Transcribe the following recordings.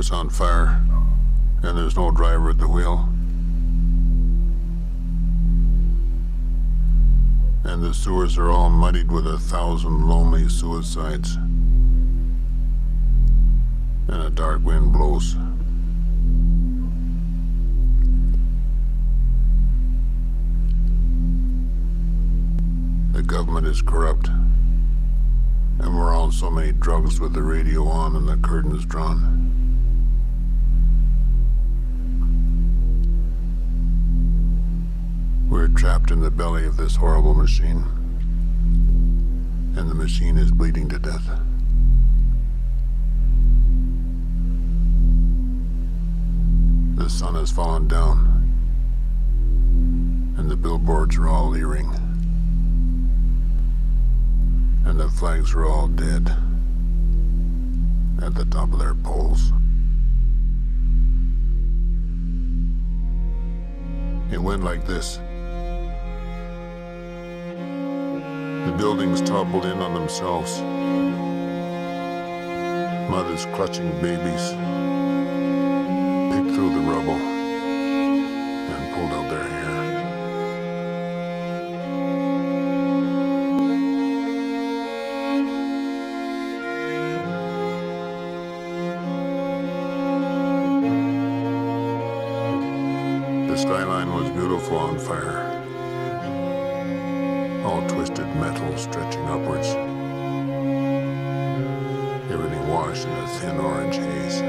car's on fire, and there's no driver at the wheel. And the sewers are all muddied with 1,000 lonely suicides. And a dark wind blows. The government is corrupt. And we're on so many drugs with the radio on and the curtains drawn. We're trapped in the belly of this horrible machine. And the machine is bleeding to death. The sun has fallen down. And the billboards are all leering. And the flags are all dead at the top of their poles. It went like this. The buildings toppled in on themselves. Mothers clutching babies picked through the rubble and pulled out their hair. The skyline was beautiful on fire. All twisted metal stretching upwards. Everything washed in a thin orange haze.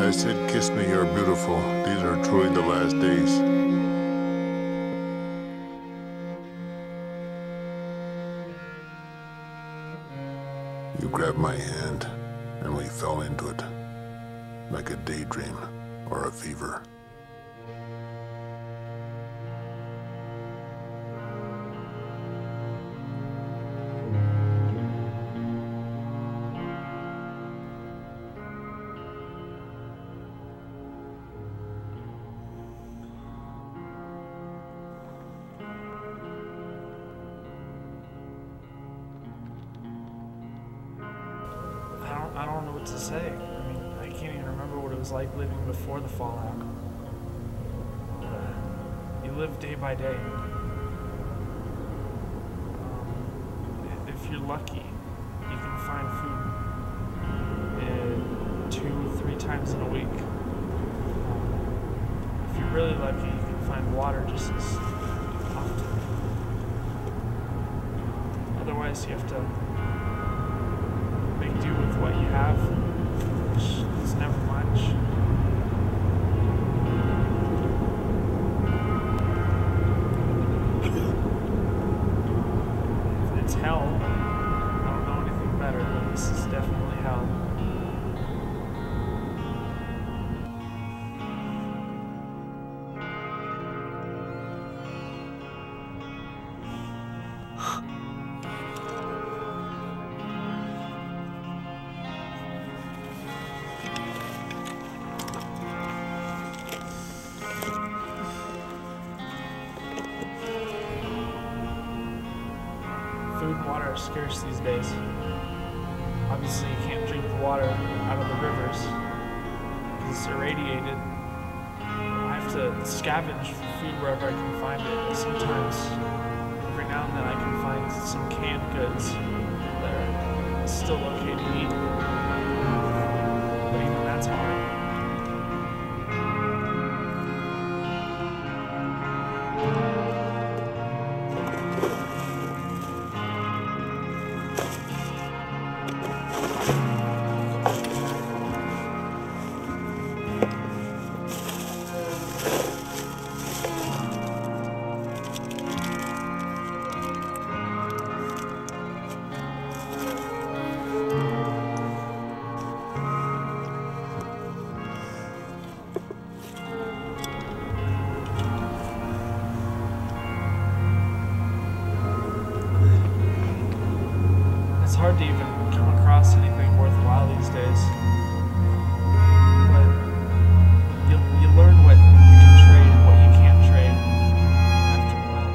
I said, "Kiss me, you're beautiful. These are truly the last days." You grabbed my hand, and we fell into it, like a daydream or a fever. I don't know what to say. I mean, I can't even remember what it was like living before the fallout. You live day by day. If you're lucky, you can find food 2-3 times in a week. If you're really lucky, you can find water just as often. Otherwise, you have to make do with what you have, which is never much. If it's hell, I don't know anything better, but this is definitely hell. Food and water are scarce these days. Obviously, you can't drink the water out of the rivers because it's irradiated. I have to scavenge for food wherever I can find it. And sometimes, every now and then, I can find some canned goods that are still okay to eat. But even that's hard. It's hard to even come across anything worthwhile these days. But you learn what you can trade and what you can't trade after a while.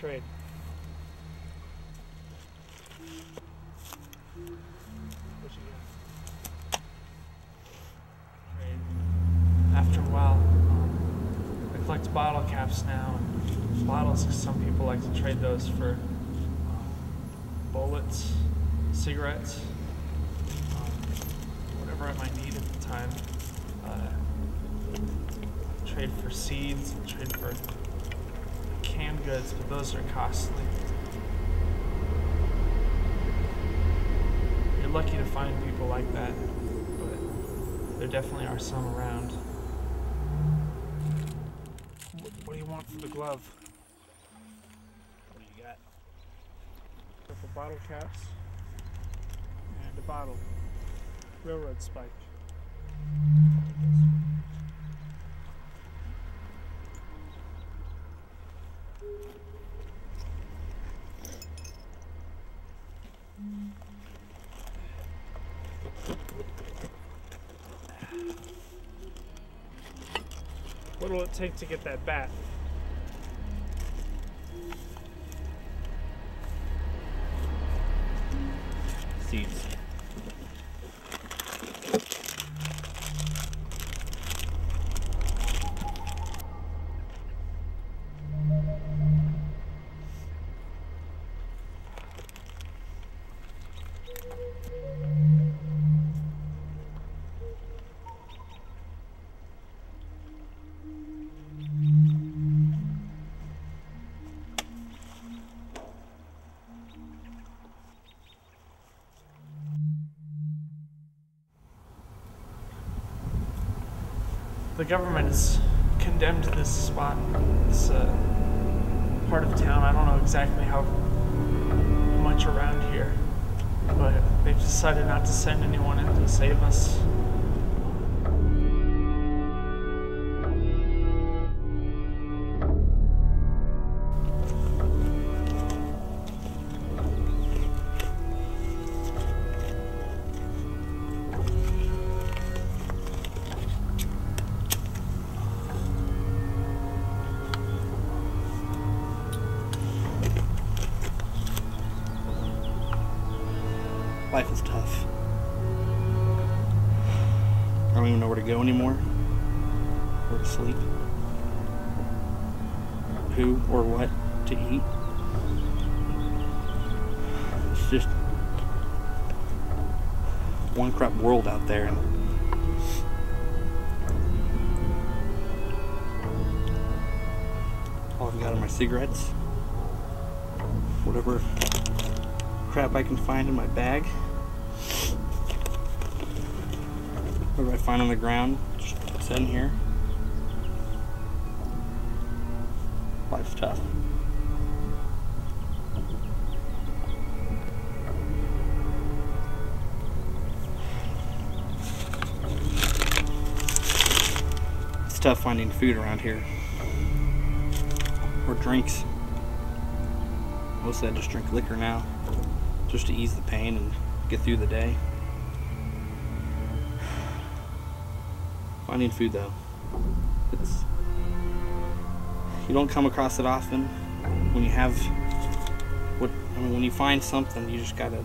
trade. What you got? Trade. After a while, I collect bottle caps now. And bottles, because some people like to trade those for bullets, cigarettes, whatever I might need at the time. Trade for seeds, trade for canned goods, but those are costly. You're lucky to find people like that, but there definitely are some around. What do you want for the glove? What do you got? A couple bottle caps and a bottle. Railroad spike. What will it take to get that bat? Seeds. The government has condemned this spot, this part of town. I don't know exactly how much around here, but they've decided not to send anyone in to save us. Life is tough. I don't even know where to go anymore. Where to sleep. Who or what to eat. It's just one crap world out there. And all I've got are my cigarettes. Whatever crap I can find in my bag. Whatever I find on the ground, just set in here. Life's tough. It's tough finding food around here. Or drinks. Mostly I just drink liquor now, just to ease the pain and get through the day. Finding food though, you don't come across it often. When you have when you find something, you just gotta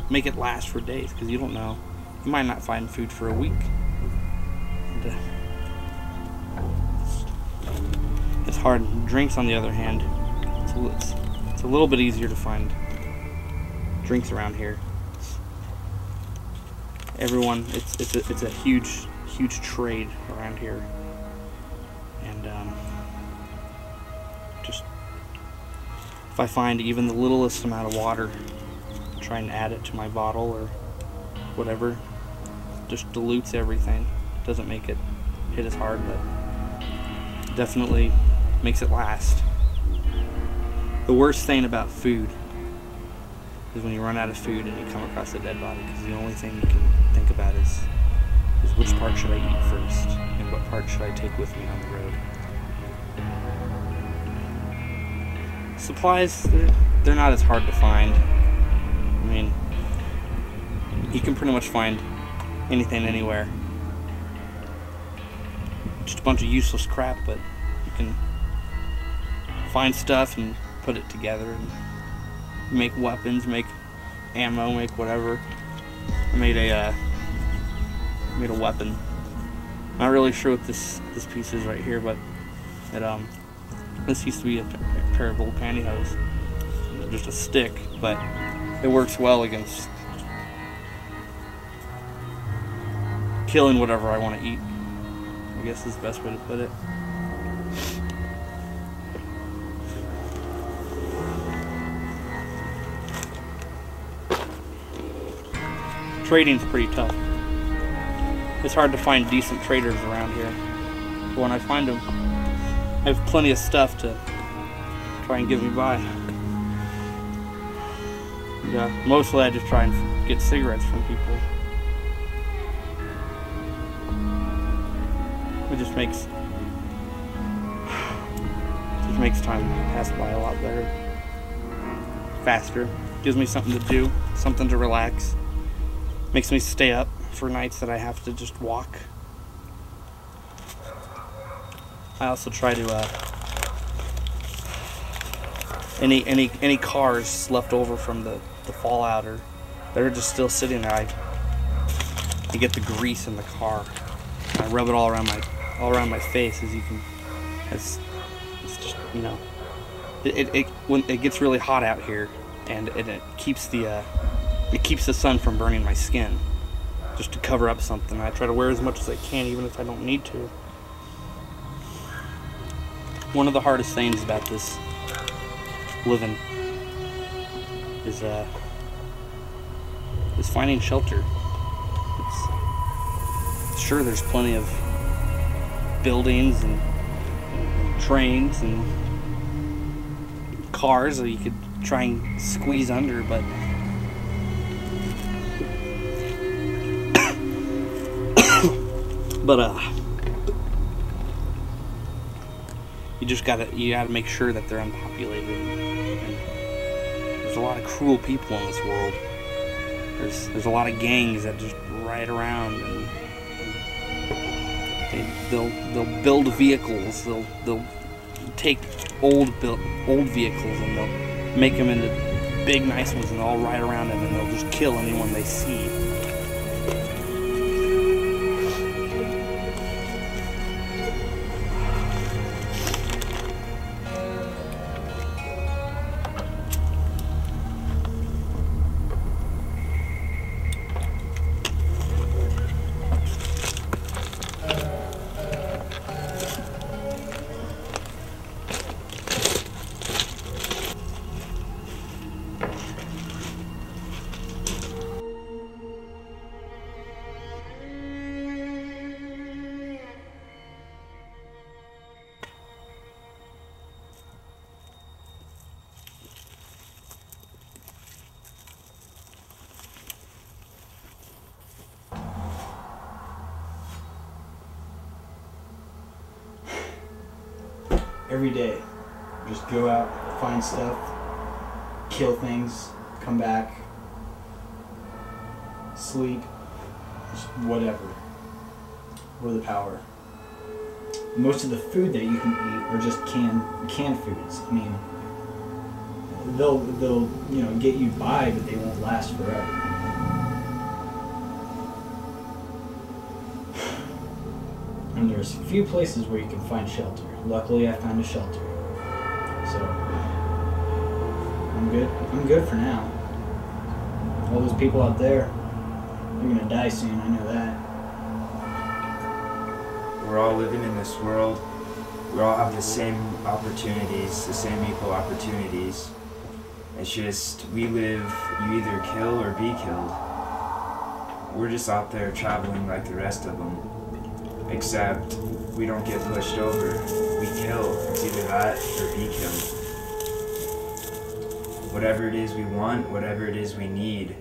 make it last for days, because you don't know, you might not find food for a week. And, it's hard. Drinks, on the other hand, it's a little bit easier to find drinks around here. Everyone, it's a huge trade around here, and just if I find even the littlest amount of water, try and add it to my bottle or whatever, just dilutes everything. Doesn't make it hit as hard, but definitely makes it last. The worst thing about food is when you run out of food and you come across a dead body, because the only thing you can think about is which part should I eat first and what part should I take with me on the road. Supplies, they're not as hard to find. I mean, you can pretty much find anything anywhere. Just a bunch of useless crap, but you can find stuff and put it together and make weapons, make ammo, make whatever. I made a weapon. Not really sure what this piece is right here, but this used to be a pair of old pantyhose. Just a stick, but it works well against killing whatever I want to eat, I guess is the best way to put it. Trading's pretty tough. It's hard to find decent traders around here. But when I find them, I have plenty of stuff to try and get me by. Yeah, mostly I just try and get cigarettes from people. It just makes time pass by a lot better, faster. Gives me something to do, something to relax. Makes me stay up for nights that I have to just walk. I also try to any cars left over from the fallout, or they're just still sitting there. I get the grease in the car. I rub it all around my face, as you can. It's just, you know, when it gets really hot out here, and it keeps the sun from burning my skin, just to cover up something. I try to wear as much as I can, even if I don't need to. One of the hardest things about this living is finding shelter. Sure, there's plenty of buildings and trains and cars that you could try and squeeze under, but you gotta make sure that they're unpopulated. And there's a lot of cruel people in this world. There's a lot of gangs that just ride around, and they'll build vehicles. They'll take old vehicles and they'll make them into big nice ones, and they'll all ride around them, and they'll just kill anyone they see. Every day, just go out, find stuff, kill things, come back, sleep, just whatever. We're the power. Most of the food that you can eat are just canned foods. I mean, they'll get you by, but they won't last forever. And there's a few places where you can find shelter. Luckily, I found a shelter. So, I'm good for now. All those people out there, they're gonna die soon, I know that. We're all living in this world. We all have the same opportunities, the same equal opportunities. It's just, we live, you either kill or be killed. We're just out there traveling like the rest of them. Except, we don't get pushed over. We kill. It's either that or be killed. Whatever it is we want, whatever it is we need.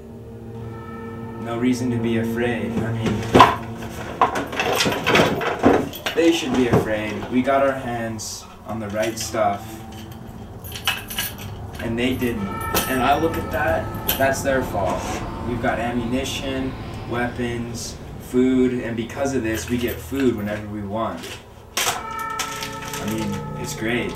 No reason to be afraid. I mean, they should be afraid. We got our hands on the right stuff, and they didn't. And I look at that, that's their fault. We've got ammunition, weapons, food, and because of this, we get food whenever we want. I mean, it's great.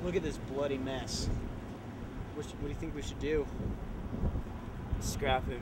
Look at this bloody mess. What do you think we should do? Scrap him.